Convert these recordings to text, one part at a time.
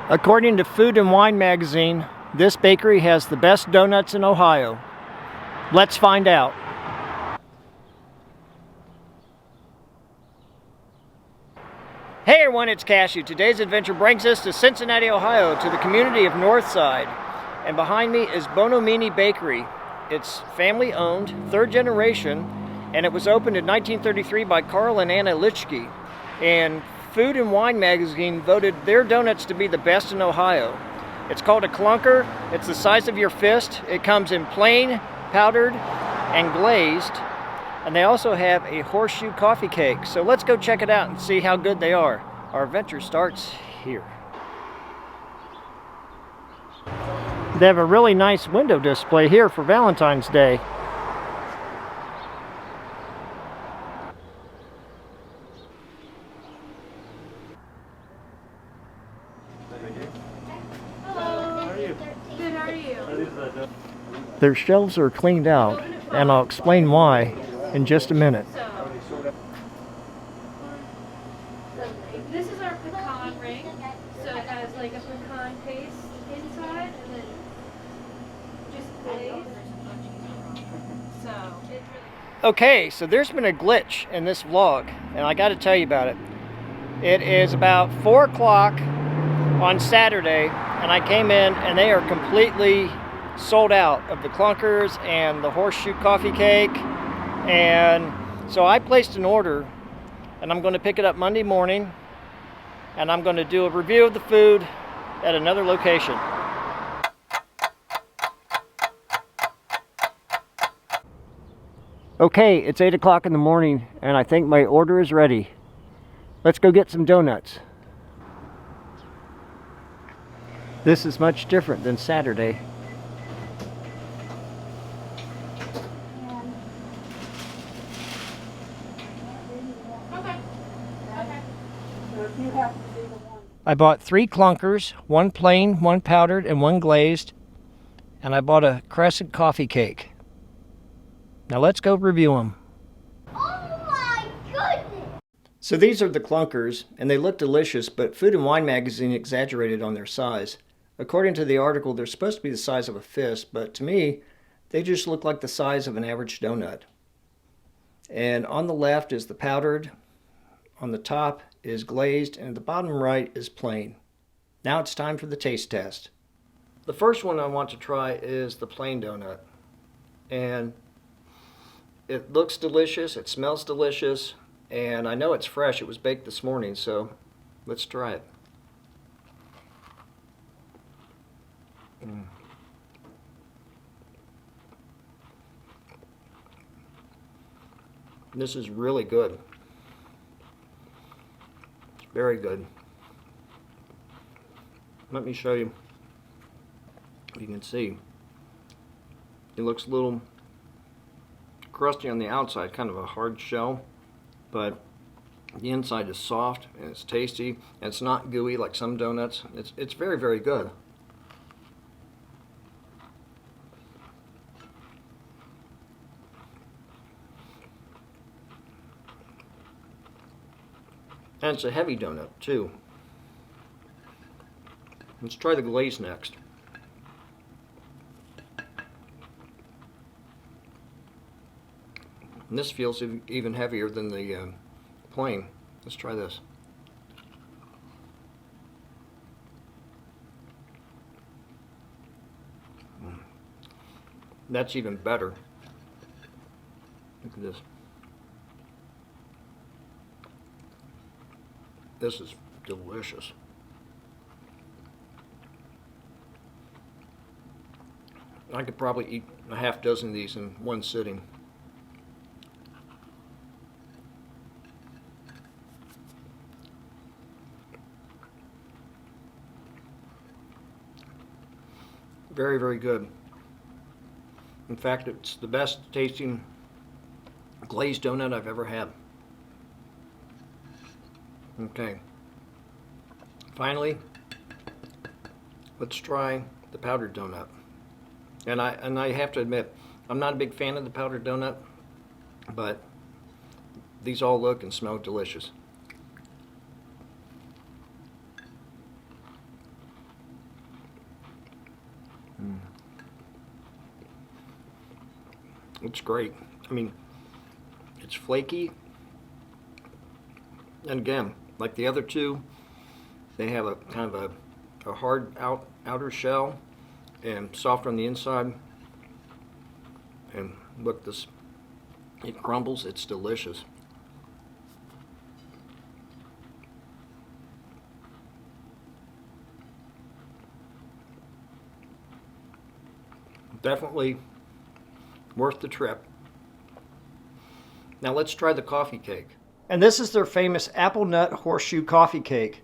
According to Food and Wine magazine, this bakery has the best donuts in Ohio. Let's find out. Hey everyone, it's Cashew. Today's adventure brings us to Cincinnati, Ohio, to the community of Northside. And behind me is Bonomine Bakery. It's family owned, third generation, and it was opened in 1933 by Carl and Anna Litschke. And Food and Wine magazine voted their donuts to be the best in Ohio. It's called a Clunker. It's the size of your fist. It comes in plain, powdered, and glazed. And they also have a horseshoe coffee cake. So let's go check it out and see how good they are. Our adventure starts here. They have a really nice window display here for Valentine's Day. Their shelves are cleaned out, and I'll explain why in just a minute. This is our pecan ring, so it has like a pecan paste inside, and then just glaze. So it's really Okay, so there's been a glitch in this vlog, and I got to tell you about it. It is about 4 o'clock on Saturday, and I came in, and they are completely sold out of the Clunkers and the horseshoe coffee cake. And so I placed an order, and I'm going to pick it up Monday morning, and I'm going to do a review of the food at another location. Okay, it's 8 o'clock in the morning, and I think my order is ready. Let's go get some donuts. This is much different than Saturday. I bought 3 Clunkers, 1 plain, 1 powdered, and 1 glazed, and I bought a crescent coffee cake. Now let's go review them. Oh my goodness! So these are the Clunkers, and they look delicious, but Food and Wine magazine exaggerated on their size. According to the article, they're supposed to be the size of a fist, but to me, they just look like the size of an average donut. And on the left is the powdered, on the top is glazed, and the bottom right is plain. Now it's time for the taste test. The first one I want to try is the plain donut. And it looks delicious, it smells delicious, and I know it's fresh. It was baked this morning, so let's try it. This is really good. Very good. Let me show you. You can see it looks a little crusty on the outside, kind of a hard shell, but the inside is soft and it's tasty and it's not gooey like some donuts. It's very, very good. And it's a heavy donut, too. Let's try the glaze next. And this feels even heavier than the plain. Let's try this. That's even better. Look at this. This is delicious. I could probably eat a half dozen of these in one sitting. Very, very good. In fact, it's the best tasting glazed donut I've ever had. Okay. Finally, let's try the powdered donut. And I have to admit, I'm not a big fan of the powdered donut, but these all look and smell delicious. It's great. I mean, it's flaky. And again, like the other two, they have a kind of a hard outer shell and soft on the inside. And look, it crumbles. It's delicious. Definitely worth the trip. Now let's try the coffee cake. And this is their famous apple nut horseshoe coffee cake.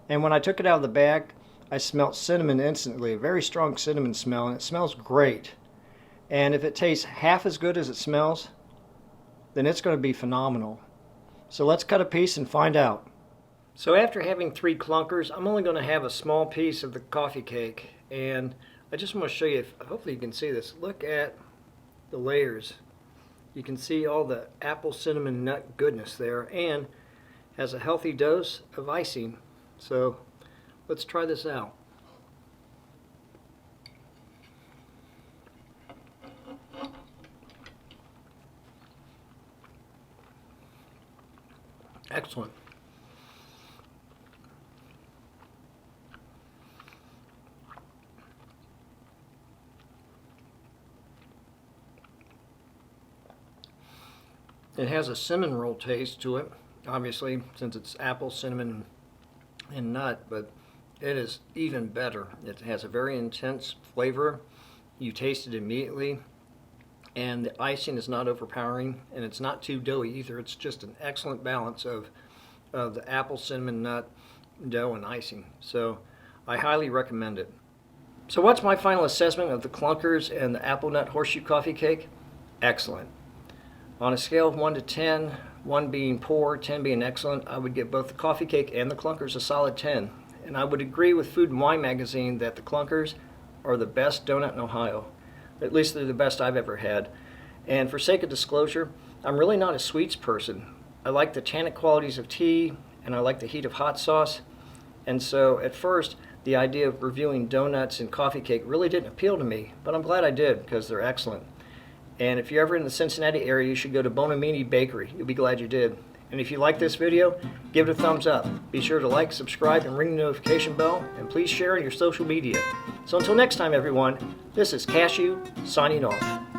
And when I took it out of the bag, I smelled cinnamon instantly, a very strong cinnamon smell, and it smells great. And if it tastes half as good as it smells, then it's going to be phenomenal. So let's cut a piece and find out. So after having 3 clunkers, I'm only going to have a small piece of the coffee cake. And I just want to show you, hopefully you can see this. Look at the layers. You can see all the apple cinnamon nut goodness there, and has a healthy dose of icing. So let's try this out. Excellent. It has a cinnamon roll taste to it, obviously, since it's apple, cinnamon, and nut, but it is even better. It has a very intense flavor. You taste it immediately, and the icing is not overpowering, and it's not too doughy either. It's just an excellent balance of the apple, cinnamon, nut, dough, and icing. So I highly recommend it. So what's my final assessment of the Clunkers and the apple nut horseshoe coffee cake? Excellent. On a scale of 1 to 10, 1 being poor, 10 being excellent, I would give both the coffee cake and the Clunkers a solid 10. And I would agree with Food and Wine magazine that the Clunkers are the best donut in Ohio. At least they're the best I've ever had. And for sake of disclosure, I'm really not a sweets person. I like the tannic qualities of tea, and I like the heat of hot sauce. And so at first, the idea of reviewing donuts and coffee cake really didn't appeal to me, but I'm glad I did because they're excellent. And if you're ever in the Cincinnati area, you should go to Bonomine Bakery. You'll be glad you did. And if you like this video, give it a thumbs up. Be sure to like, subscribe, and ring the notification bell. And please share on your social media. So until next time, everyone, this is Cashew signing off.